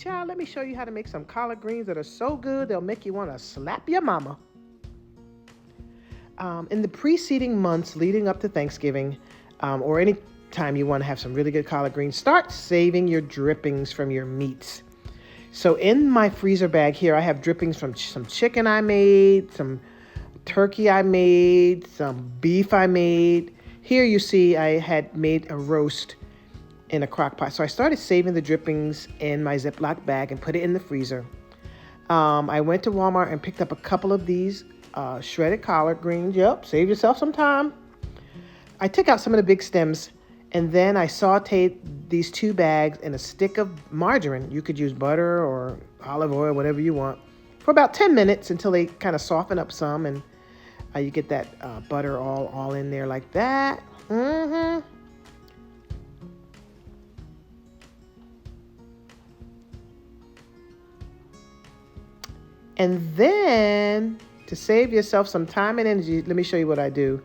Child, let me show you how to make some collard greens that are so good they'll make you want to slap your mama. In the preceding months leading up to Thanksgiving, or any time you want to have some really good collard greens, start saving your drippings from your meats. So in my freezer bag here, I have drippings from some chicken I made, some turkey I made, some beef I made. Here you see I had made a roast in a crock pot. So I started saving the drippings in my Ziploc bag and put it in the freezer. I went to Walmart and picked up a couple of these shredded collard greens. Yep, save yourself some time. I took out some of the big stems, and then I sautéed these 2 bags in a stick of margarine. You could use butter or olive oil, whatever you want, for about 10 minutes until they kind of soften up some, and you get that butter all in there like that. And then, to save yourself some time and energy, let me show you what I do.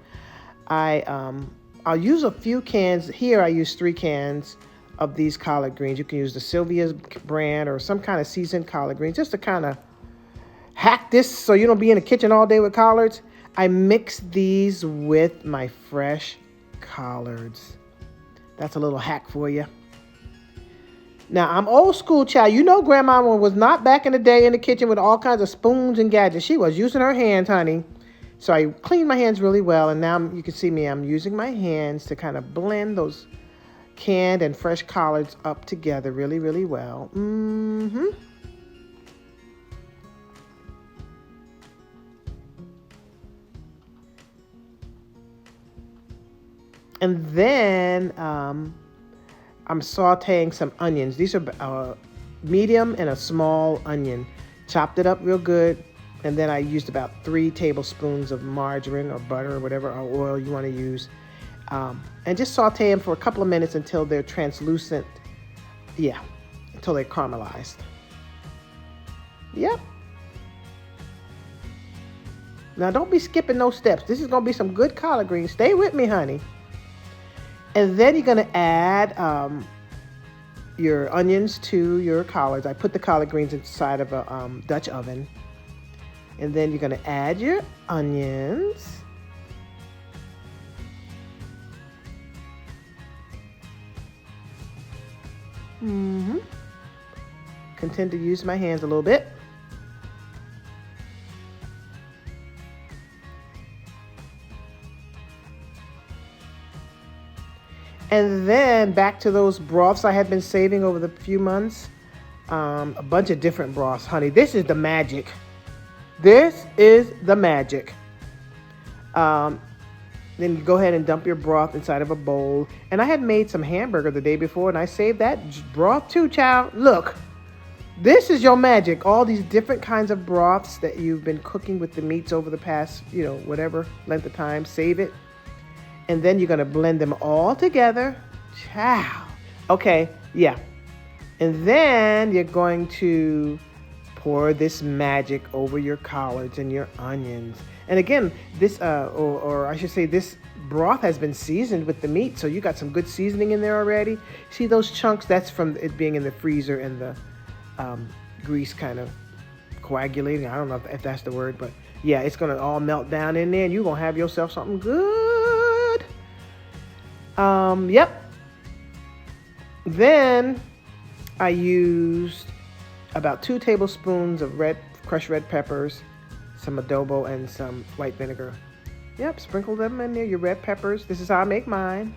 I'll use a few cans. Here I use 3 cans of these collard greens. You can use the Sylvia's brand or some kind of seasoned collard greens, just to kind of hack this so you don't be in the kitchen all day with collards. I mix these with my fresh collards. That's a little hack for you. Now, I'm old school, child. You know Grandma was not back in the day in the kitchen with all kinds of spoons and gadgets. She was using her hands, honey. So I cleaned my hands really well, and now you can see me. I'm using my hands to kind of blend those canned and fresh collards up together really, really well. And then I'm sauteing some onions. These are medium and a small onion. Chopped it up real good. And then I used about 3 tablespoons of margarine or butter or whatever or oil you want to use. And just saute them for a couple of minutes until they're translucent. Yeah, until they're caramelized. Yep. Now don't be skipping no steps. This is going to be some good collard greens. Stay with me, honey. And then you're going to add your onions to your collards. I put the collard greens inside of a Dutch oven. And then you're going to add your onions. Continue to use my hands a little bit. And then back to those broths I had been saving over the few months. A bunch of different broths, honey. This is the magic. This is the magic. Then you go ahead and dump your broth inside of a bowl. And I had made some hamburger the day before, and I saved that broth too, child. Look, this is your magic. All these different kinds of broths that you've been cooking with the meats over the past, whatever length of time. Save it. And then you're going to blend them all together. Child. Okay, yeah. And then you're going to pour this magic over your collards and your onions. And again, this, or I should say, this broth has been seasoned with the meat, so you got some good seasoning in there already. See those chunks? That's from it being in the freezer and the grease kind of coagulating. I don't know if that's the word, but yeah, it's gonna all melt down in there, and you're gonna have yourself something good. Yep. Then I used about 2 tablespoons of crushed red peppers, some adobo, and some white vinegar. Yep, sprinkle them in there, your red peppers. This is how I make mine.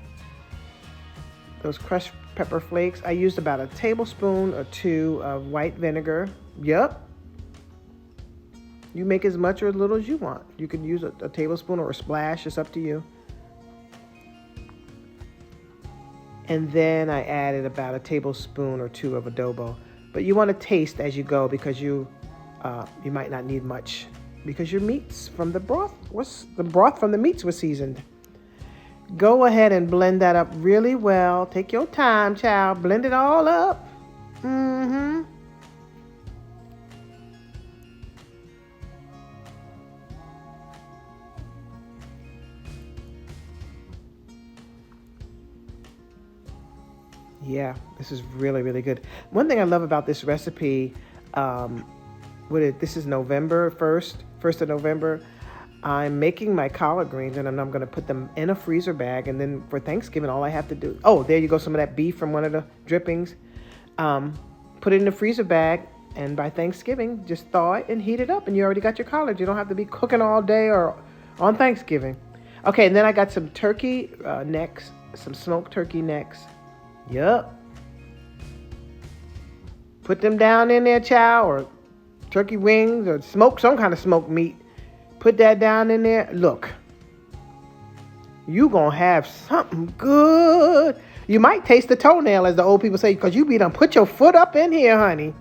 Those crushed pepper flakes. I used about a tablespoon or 2 of white vinegar. Yep. You make as much or as little as you want. You can use a tablespoon or a splash. It's up to you. And then I added about a tablespoon or 2 of adobo. But you want to taste as you go, because you might not need much, because your meats from the broth from the meats was seasoned. Go ahead and blend that up really well. Take your time, child. Blend it all up. Yeah, this is really, really good. One thing I love about this recipe, this is November 1st of November. I'm making my collard greens, and I'm going to put them in a freezer bag. And then for Thanksgiving, all I have to do, oh, there you go, some of that beef from one of the drippings. Put it in the freezer bag, and by Thanksgiving, just thaw it and heat it up, and you already got your collards. You don't have to be cooking all day or on Thanksgiving. Okay, and then I got some turkey necks, some smoked turkey necks. Yup. Put them down in there, child, or turkey wings, or some kind of smoked meat. Put that down in there. Look, you gonna have something good. You might taste the toenail, as the old people say, because you be done put your foot up in here, honey.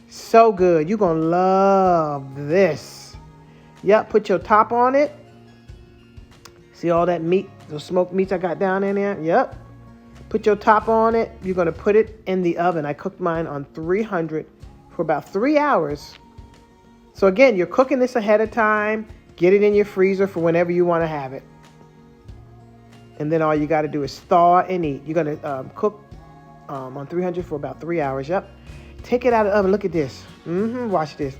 So good. You're gonna love this. Yep, put your top on it. See all that meat, those smoked meats I got down in there? Yep. Put your top on it. You're going to put it in the oven. I cooked mine on 300 for about 3 hours. So again, you're cooking this ahead of time. Get it in your freezer for whenever you want to have it. And then all you got to do is thaw and eat. You're going to cook on 300 for about 3 hours. Yep. Take it out of the oven. Look at this. Watch this.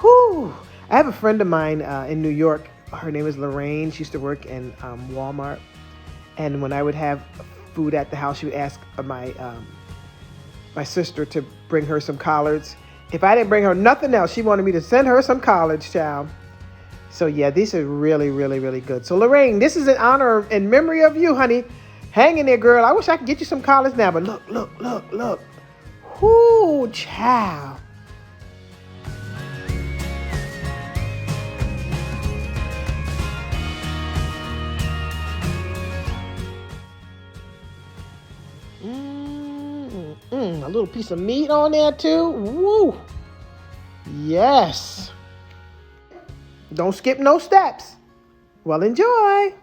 Whew. I have a friend of mine in New York. Her name is Lorraine. She used to work in Walmart. And when I would have food at the house, she would ask my sister to bring her some collards. If I didn't bring her nothing else, she wanted me to send her some collards, child. So yeah, these are really, really, really good. So Lorraine, this is in honor and memory of you, honey. Hang in there, girl. I wish I could get you some collards now, but look. Whoo, child. A little piece of meat on there too. Woo. Yes. Don't skip no steps. Well, enjoy.